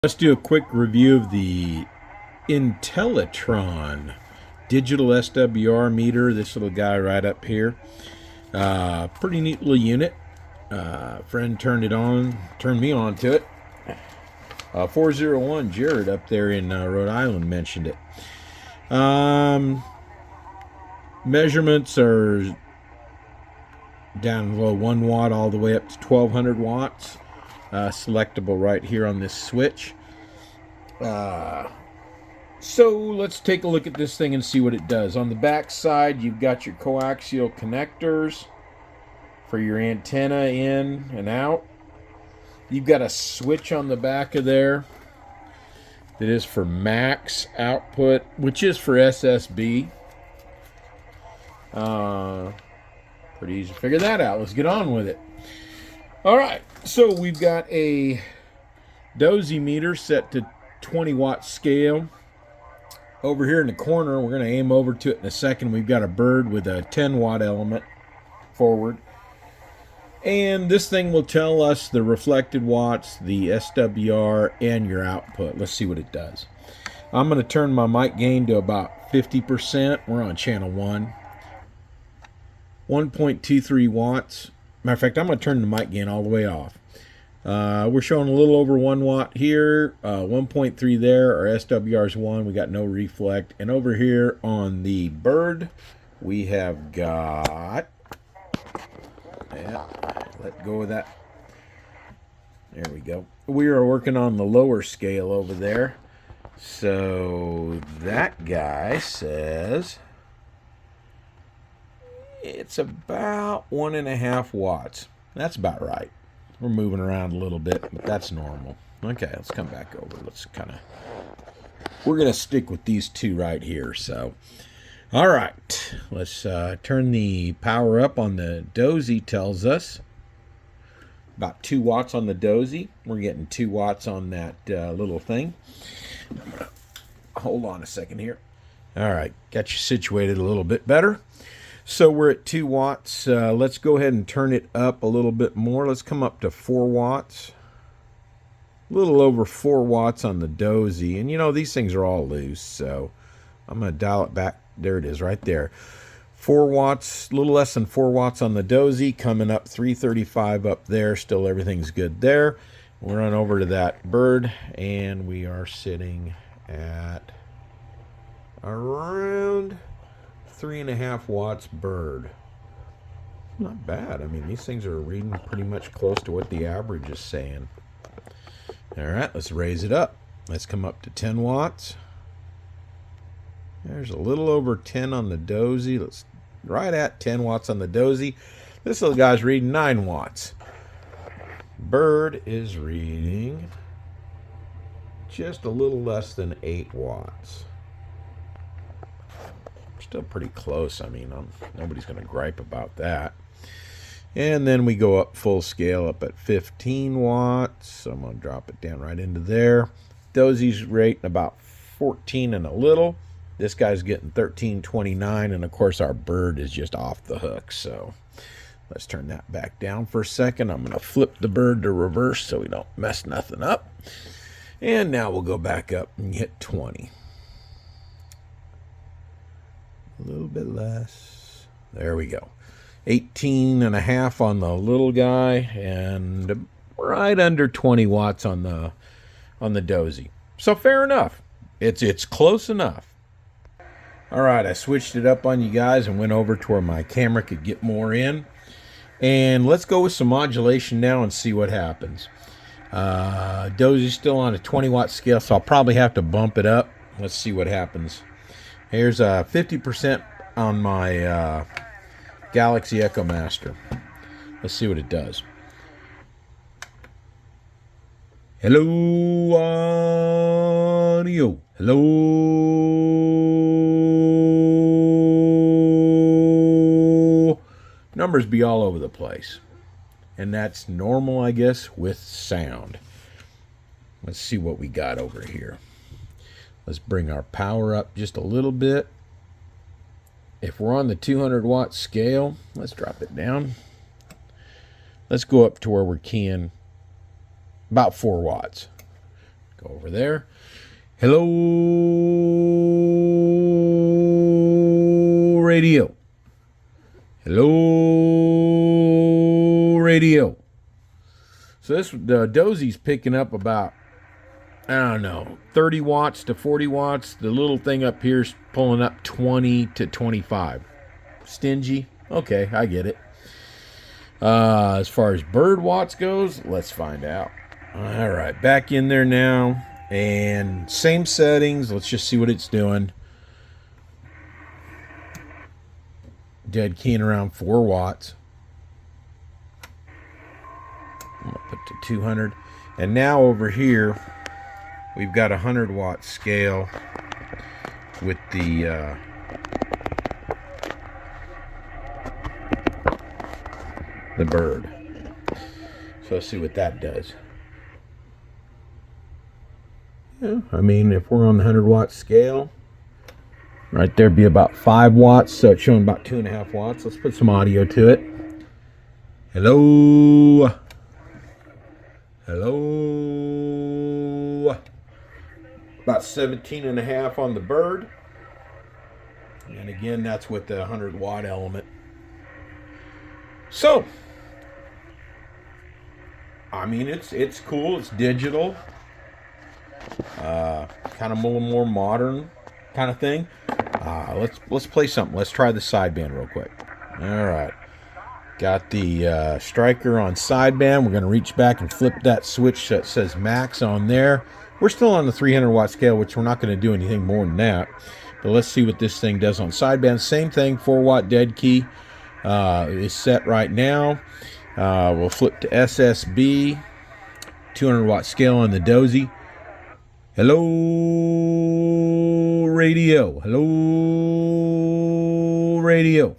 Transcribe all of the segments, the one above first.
Let's do a quick review of the Intellitron Digital SWR meter. This little guy right up here. Pretty neat little unit. Friend turned me on to it. 401 Jared up there in Rhode Island mentioned it. Measurements are down low 1 watt all the way up to 1200 watts. Selectable right here on this switch. So let's take a look at this thing and see what it does. On the back side, you've got your coaxial connectors for your antenna in and out. You've got a switch on the back of there that is for max output, which is for SSB. Pretty easy to figure that out. Let's get on with it. All right, so we've got a dozy meter set to 20 watt scale. Over here in the corner, we're going to aim over to it in a second. We've got a bird with a 10 watt element forward. And this thing will tell us the reflected watts, the SWR, and your output. Let's see what it does. I'm going to turn my mic gain to about 50%. We're on channel 1. 1.23 watts. Matter of fact, I'm going to turn the mic gain all the way off. We're showing a little over 1 watt here, 1.3 there. Our SWR is 1. We got no reflect. And over here on the bird, we have got... Yeah, let go of that. There we go. We are working on the lower scale over there. So that guy says it's about 1.5 watts. That's about right. We're moving around a little bit, but that's normal. Okay, let's come back over. We're going to stick with these two right here. So, all right, let's turn the power up on the dozy. Tells us about 2 watts on the dozy. We're getting 2 watts on that little thing. Hold on a second here. All right, got you situated a little bit better. So we're at 2 watts. Let's go ahead and turn it up a little bit more. Let's come up to 4 watts. A little over 4 watts on the dozy. And you know, these things are all loose, so I'm going to dial it back. There it is right there. 4 watts, a little less than 4 watts on the dozy. Coming up 335 up there. Still everything's good there. We'll run over to that bird, and we are sitting at around 3.5 watts bird. Not bad. I mean, these things are reading pretty much close to what the average is saying. All right, let's raise it up. Let's come up to 10 watts. There's a little over 10 on the dozy. Let's right at 10 watts on the dozy. This little guy's reading 9 watts. Bird is reading just a little less than 8 watts. Still pretty close. I mean, nobody's going to gripe about that. And then we go up full scale up at 15 watts. So I'm going to drop it down right into there. Dozy's rating about 14 and a little. This guy's getting 13.29, and of course our bird is just off the hook. So let's turn that back down for a second. I'm going to flip the bird to reverse so we don't mess nothing up. And now we'll go back up and hit 20. A little bit less. There we go. 18.5 on the little guy, and right under 20 watts on the dozy. So fair enough. It's close enough. All right, I switched it up on you guys and went over to where my camera could get more in. And let's go with some modulation now and see what happens. Dozy's still on a 20 watt scale, so I'll probably have to bump it up. Let's see what happens. Here's 50% on my Galaxy Echo Master. Let's see what it does. Hello, audio. Hello. Numbers be all over the place. And that's normal, I guess, with sound. Let's see what we got over here. Let's bring our power up just a little bit. If we're on the 200 watt scale, let's drop it down. Let's go up to where we're keying about 4 watts. Go over there. Hello, radio. Hello, radio. So the dozy's picking up about, I don't know, 30 watts to 40 watts. The little thing up here's pulling up 20 to 25. Stingy? Okay, I get it. As far as bird watts goes, let's find out. All right, back in there now. And same settings. Let's just see what it's doing. Dead keying around 4 watts. I'm going to put to 200. And now over here, we've got a 100-watt scale with the bird. So let's see what that does. Yeah, I mean, if we're on the 100-watt scale, right there be about 5 watts, so it's showing about 2.5 watts. Let's put some audio to it. Hello. Hello. About 17.5 on the bird. And again, that's with the 100-watt element. So, I mean, it's cool. It's digital. Kind of a little more modern kind of thing. Let's play something. Let's try the sideband real quick. All right. Got the striker on sideband. We're going to reach back and flip that switch that says max on there. We're still on the 300-watt scale, which we're not going to do anything more than that. But let's see what this thing does on sideband. Same thing, 4-watt dead key is set right now. We'll flip to SSB, 200-watt scale on the dozy. Hello, radio. Hello, radio.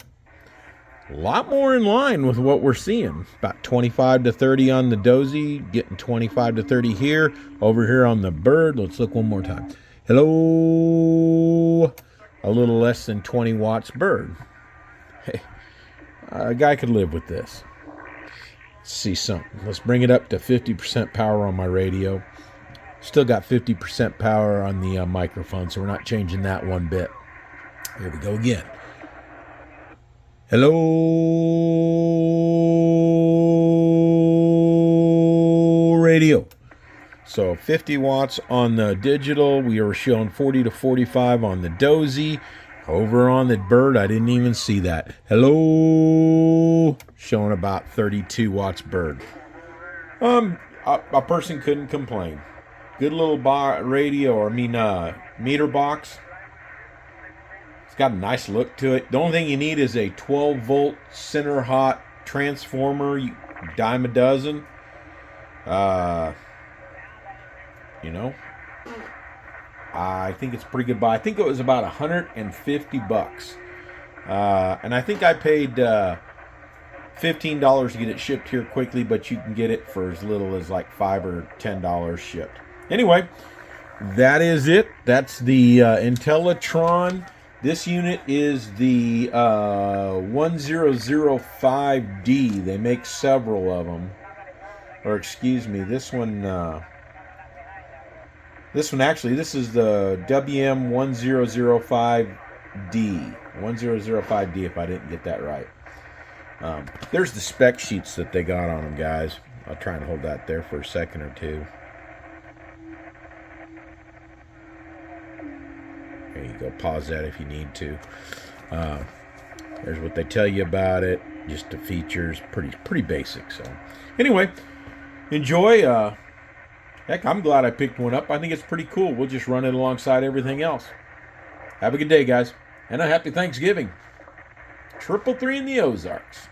A lot more in line with what we're seeing. About 25 to 30 on the dozy, getting 25 to 30 here. Over here on the bird, let's look one more time. Hello, a little less than 20 watts bird. Hey, a guy could live with this. Let's see something. Let's bring it up to 50% power on my radio. Still got 50% power on the microphone, so we're not changing that one bit. Here we go again. Hello, radio. So 50 watts on the digital. We are showing 40 to 45 on the dozy. Over on the bird, I didn't even see that. Hello, showing about 32 watts bird. A person couldn't complain. Good little meter box. It's got a nice look to it. The only thing you need is a 12-volt center hot transformer. You dime a dozen. You know, I think it's a pretty good buy. I think it was about $150. And I think I paid $15 to get it shipped here quickly, but you can get it for as little as like $5 or $10 shipped. Anyway, that is it. That's the Intellitron. This unit is the 1005D. They make several of them. Or excuse me, this one actually, this is the WM1005D. 1005D, if I didn't get that right. There's the spec sheets that they got on them, guys. I'll try and hold that there for a second or two. There you go. Pause that if you need to. There's what they tell you about it. Just the features. Pretty basic. So anyway, enjoy. Heck, I'm glad I picked one up. I think it's pretty cool. We'll just run it alongside everything else. Have a good day, guys. And a happy Thanksgiving. 333 in the Ozarks.